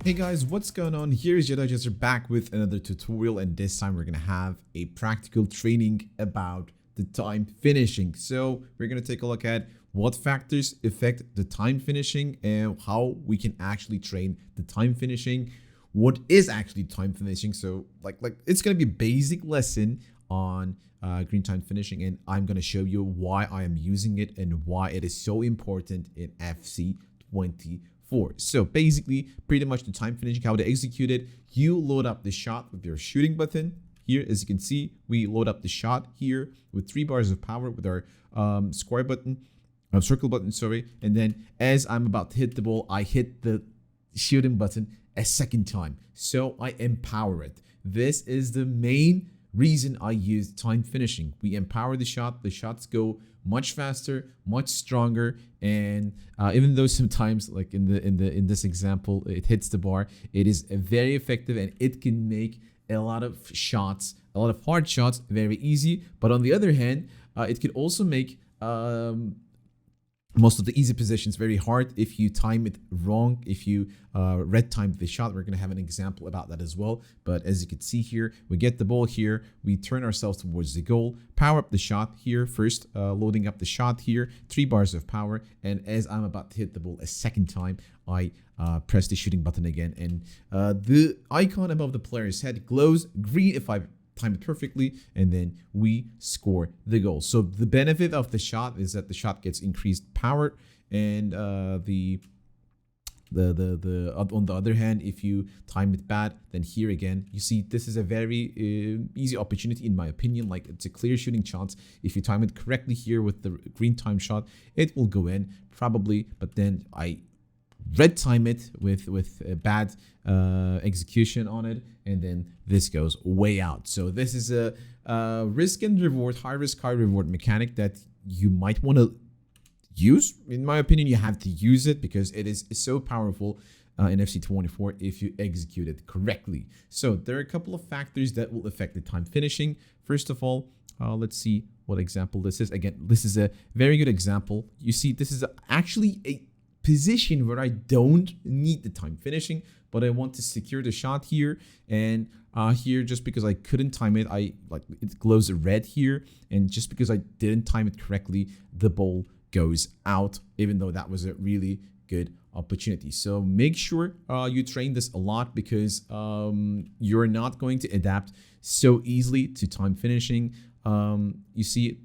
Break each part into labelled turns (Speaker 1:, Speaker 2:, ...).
Speaker 1: Hey guys, what's going on? Here's JediJester back with another tutorial, and this time we're gonna have a practical training about the time finishing. So we're gonna take a look at what factors affect the time finishing and how we can actually train the time finishing. What is actually time finishing? So like it's gonna be a basic lesson on green time finishing, and I'm gonna show you why I am using it and why it is so important in FC24. So basically, pretty much the time finishing, how to execute it. You load up the shot with your shooting button. Here, as you can see, we load up the shot here with 3 bars of power with our square button, circle button, sorry. And then as I'm about to hit the ball, I hit the shooting button a second time. So I empower it. This is the main reason I use time finishing. We empower the shot. The shots go much faster, much stronger, and even though sometimes, like in this example, it hits the bar, it is very effective and it can make a lot of shots, a lot of hard shots, very easy. But on the other hand, it can also make most of the easy positions very hard if you time it wrong. If you red time the shot, we're going to have an example about that as well. But as you can see here, we get the ball here, we turn ourselves towards the goal, power up the shot here first, loading up the shot here, 3 bars of power, and as I'm about to hit the ball a second time, I press the shooting button again, and the icon above the player's head glows green if I time it perfectly, and then we score the goal. So the benefit of the shot is that the shot gets increased power, and on the other hand, if you time it bad, then here again you see this is a very easy opportunity in my opinion. Like, it's a clear shooting chance. If you time it correctly here with the green time shot, it will go in probably, but then I red time it with a bad execution on it, and then this goes way out. So this is a risk and reward, high risk, high reward mechanic that you might want to use. In my opinion, you have to use it because it is so powerful in FC24 if you execute it correctly. So there are a couple of factors that will affect the time finishing. First of all, let's see what example this is. Again, this is a very good example. You see, this is actually a position where I don't need the time finishing, but I want to secure the shot here, and here, just because I couldn't time it, it glows red here, and just because I didn't time it correctly, the ball goes out, even though that was a really good opportunity. So make sure you train this a lot, because you're not going to adapt so easily to time finishing. You see,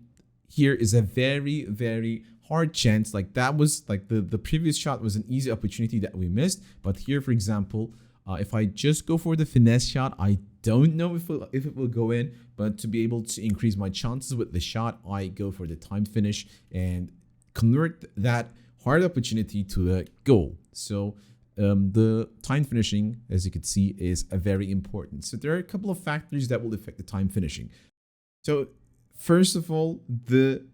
Speaker 1: here is a very, very hard chance. Like, that was like the previous shot was an easy opportunity that we missed, but here, for example, if I just go for the finesse shot, I don't know if it will go in, but to be able to increase my chances with the shot, I go for the time finish and convert that hard opportunity to a goal. So the time finishing, as you can see, is very important. So there are a couple of factors that will affect the time finishing. So first of all, the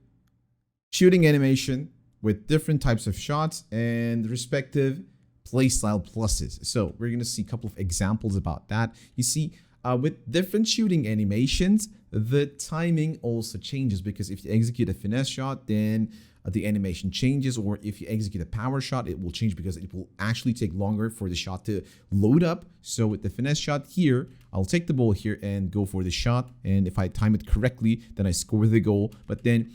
Speaker 1: shooting animation with different types of shots and respective playstyle pluses. So we're going to see a couple of examples about that. You see, with different shooting animations, the timing also changes, because if you execute a finesse shot, then the animation changes, or if you execute a power shot, it will change because it will actually take longer for the shot to load up. So with the finesse shot here, I'll take the ball here and go for the shot, and if I time it correctly, then I score the goal. But then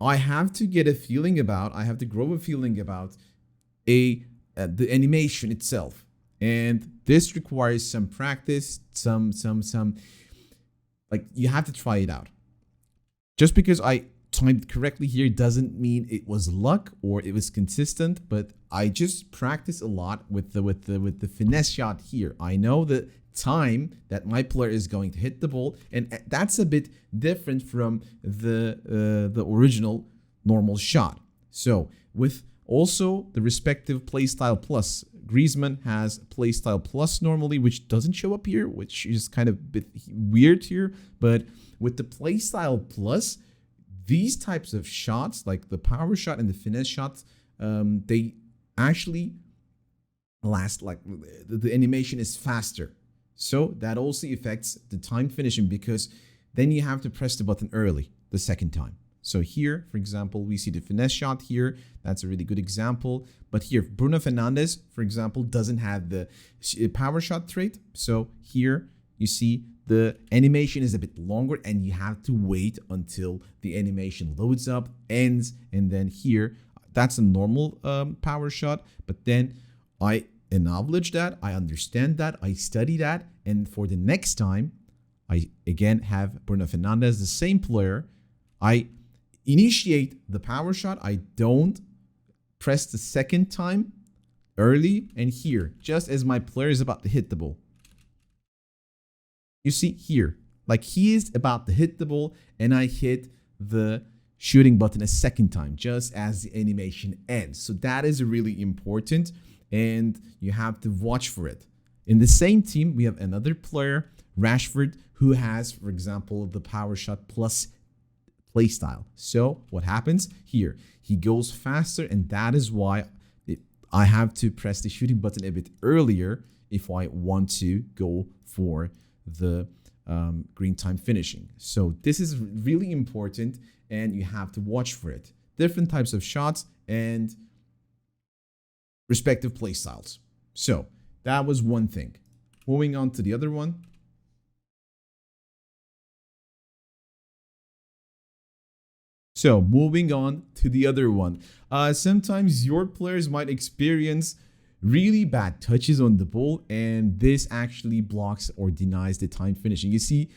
Speaker 1: I have to get a feeling about, I have to grow a feeling about the animation itself, and this requires some practice, some like, you have to try it out. Just because I timed correctly here doesn't mean it was luck or it was consistent, but I just practice a lot with the finesse shot here. I know the time that my player is going to hit the ball, and that's a bit different from the original normal shot. So with also the respective playstyle plus, Griezmann has playstyle plus normally, which doesn't show up here, which is kind of a bit weird here. But with the playstyle plus, these types of shots, like the power shot and the finesse shots, they actually last, like, the animation is faster. So that also affects the time finishing, because then you have to press the button early the second time. So here, for example, we see the finesse shot here. That's a really good example. But here, Bruno Fernandes, for example, doesn't have the power shot trait. So here you see the animation is a bit longer and you have to wait until the animation loads up, ends, and then here, that's a normal power shot. But then I acknowledge that, I understand that, I study that, and for the next time, I again have Bruno Fernandes, the same player. I initiate the power shot. I don't press the second time early, and here, just as my player is about to hit the ball. You see here, like he is about to hit the ball, and I hit the shooting button a second time, just as the animation ends. So that is really important, and you have to watch for it. In the same team, we have another player, Rashford, who has, for example, the power shot plus play style. So what happens here? He goes faster, and that is why I have to press the shooting button a bit earlier if I want to go for the green time finishing. So this is really important, and you have to watch for it. Different types of shots and respective play styles. So that was one thing. Moving on to the other one. So moving on to the other one. Sometimes your players might experience really bad touches on the ball, and this actually blocks or denies the time finishing. You see,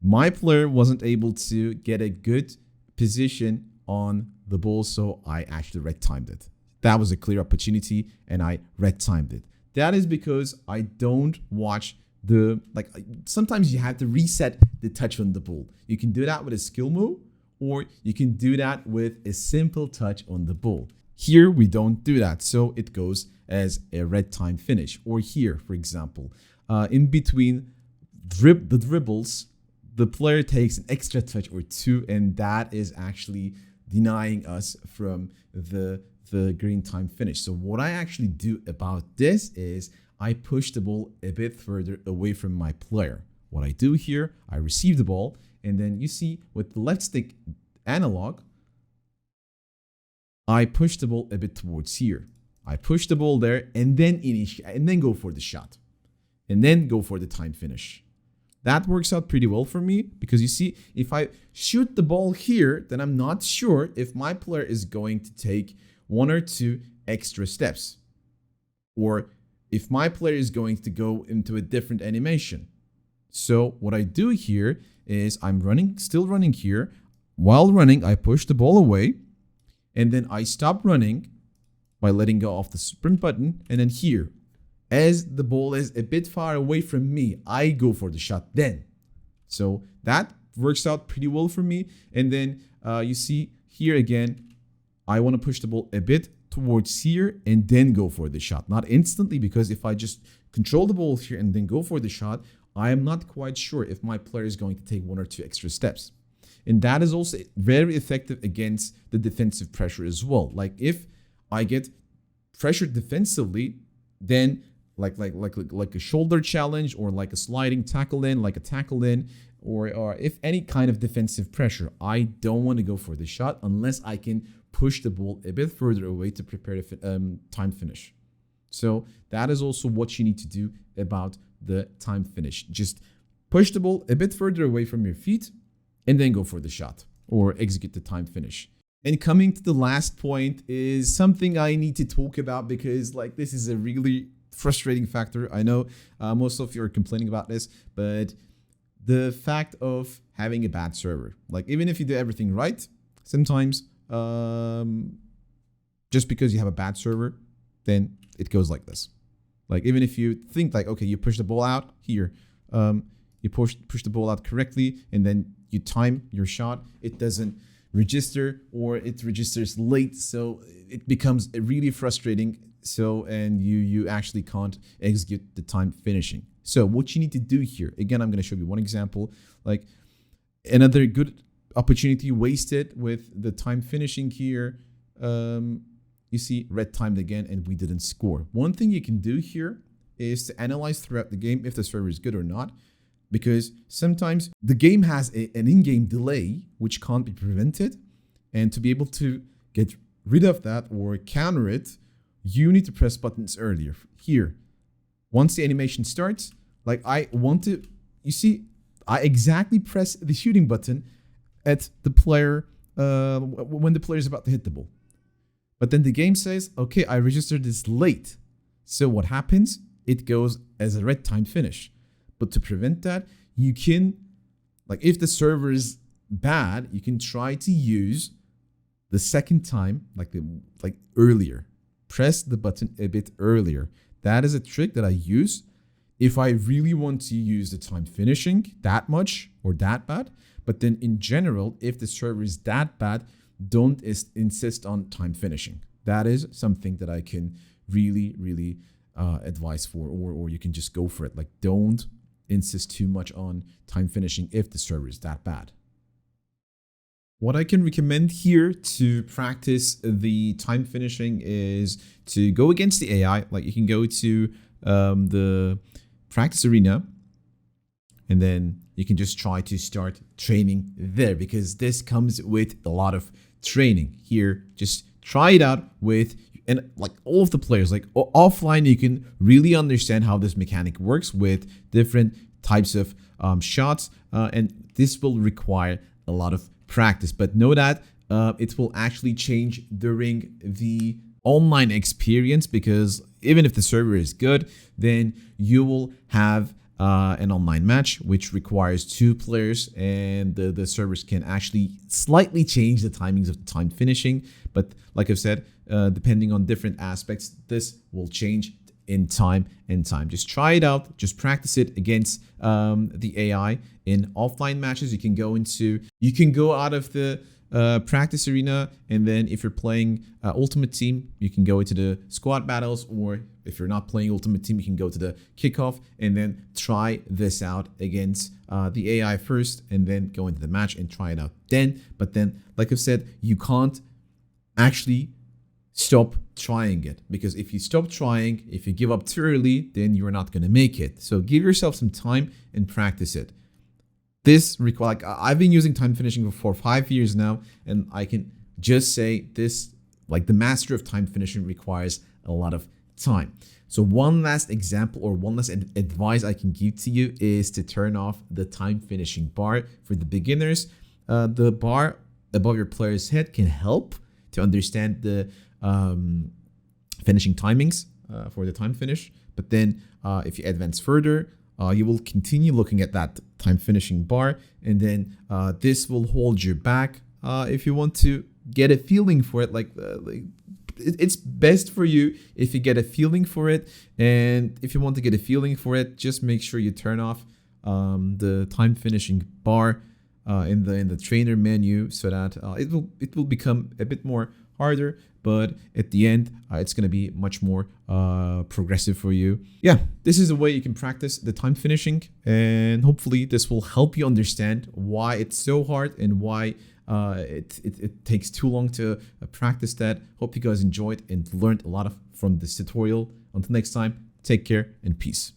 Speaker 1: my player wasn't able to get a good position on the ball, so I actually red timed it. That was a clear opportunity, and I red timed it. That is because I don't watch sometimes you have to reset the touch on the ball. You can do that with a skill move, or you can do that with a simple touch on the ball. Here, we don't do that, so it goes as a red time finish. Or here, for example, in between the dribbles, the player takes an extra touch or two, and that is actually denying us from the green time finish. So what I actually do about this is I push the ball a bit further away from my player. What I do here, I receive the ball, and then you see with the left stick analog, I push the ball a bit towards here. I push the ball there and then initiate and then go for the shot and then go for the time finish. That works out pretty well for me because you see, if I shoot the ball here, then I'm not sure if my player is going to take one or two extra steps, or if my player is going to go into a different animation. So what I do here is I'm still running here. While running, I push the ball away, and then I stop running by letting go of the sprint button. And then here, as the ball is a bit far away from me, I go for the shot then. So that works out pretty well for me. And then you see here again, I want to push the ball a bit towards here and then go for the shot. Not instantly, because if I just control the ball here and then go for the shot, I am not quite sure if my player is going to take one or two extra steps. And that is also very effective against the defensive pressure as well. Like if I get pressured defensively, then like a shoulder challenge, or like a sliding tackle in, like a tackle in, or if any kind of defensive pressure, I don't want to go for the shot unless I can push the ball a bit further away to prepare the time finish. So that is also what you need to do about the time finish. Just push the ball a bit further away from your feet and then go for the shot or execute the time finish. And coming to the last point is something I need to talk about, because like this is a really frustrating factor. I know most of you are complaining about this, but the fact of having a bad server, like even if you do everything right, sometimes just because you have a bad server, then it goes like this. Like even if you think like, okay, you push the ball out here, you push the ball out correctly, and then you time your shot, it doesn't register, or it registers late, so it becomes really frustrating. So and you actually can't execute the time finishing. So what you need to do here, again, I'm going to show you one example, like another good opportunity wasted with the time finishing here. You see red timed again, and we didn't score. One thing you can do here is to analyze throughout the game if the server is good or not, because sometimes the game has an in-game delay which can't be prevented. And to be able to get rid of that or counter it, you need to press buttons earlier. Here, once the animation starts, like I want to, you see, I exactly press the shooting button at the player when the player is about to hit the ball. But then the game says, okay, I registered this late. So what happens? It goes as a red time finish. But to prevent that, you can, like if the server is bad, you can try to use the second time, like earlier. Press the button a bit earlier. That is a trick that I use if I really want to use the time finishing that much or that bad. But then in general, if the server is that bad, don't insist on time finishing. That is something that I can really advise for, or you can just go for it. Like don't insist too much on time finishing if the server is that bad. What I can recommend here to practice the time finishing is to go against the AI. Like you can go to the practice arena, and then you can just try to start training there, because this comes with a lot of training. Here, just try it out with, and like all of the players, like offline, you can really understand how this mechanic works with different types of shots, and this will require a lot of practice. But know that it will actually change during the online experience, because even if the server is good, then you will have an online match which requires 2 players, and the servers can actually slightly change the timings of the time finishing. But like I've said, depending on different aspects, this will change in time. Just try it out, just practice it against the AI in offline matches. You can go out of the practice arena, and then if you're playing Ultimate Team, you can go into the squad battles, or if you're not playing Ultimate Team, you can go to the kickoff and then try this out against the AI first, and then go into the match and try it out then. But then, like I've said, you can't actually stop trying it, because if you stop trying, if you give up too early, then you're not going to make it. So give yourself some time and practice it. This requires, like I've been using time finishing for 5 years now, and I can just say this, like the master of time finishing requires a lot of time. So one last example, or one last advice I can give to you, is to turn off the time finishing bar for the beginners. The bar above your player's head can help to understand the finishing timings for the time finish. But then if you advance further, you will continue looking at that time finishing bar, and then this will hold you back if you want to get a feeling for it. It's best for you if you get a feeling for it, and if you want to get a feeling for it, just make sure you turn off the time finishing bar in the trainer menu, so that it will become a bit more harder, but at the end it's going to be much more progressive for you. Yeah, this is a way you can practice the time finishing, and hopefully this will help you understand why it's so hard and why it takes too long to practice that. Hope you guys enjoyed and learned a lot from this tutorial. Until next time, take care and peace.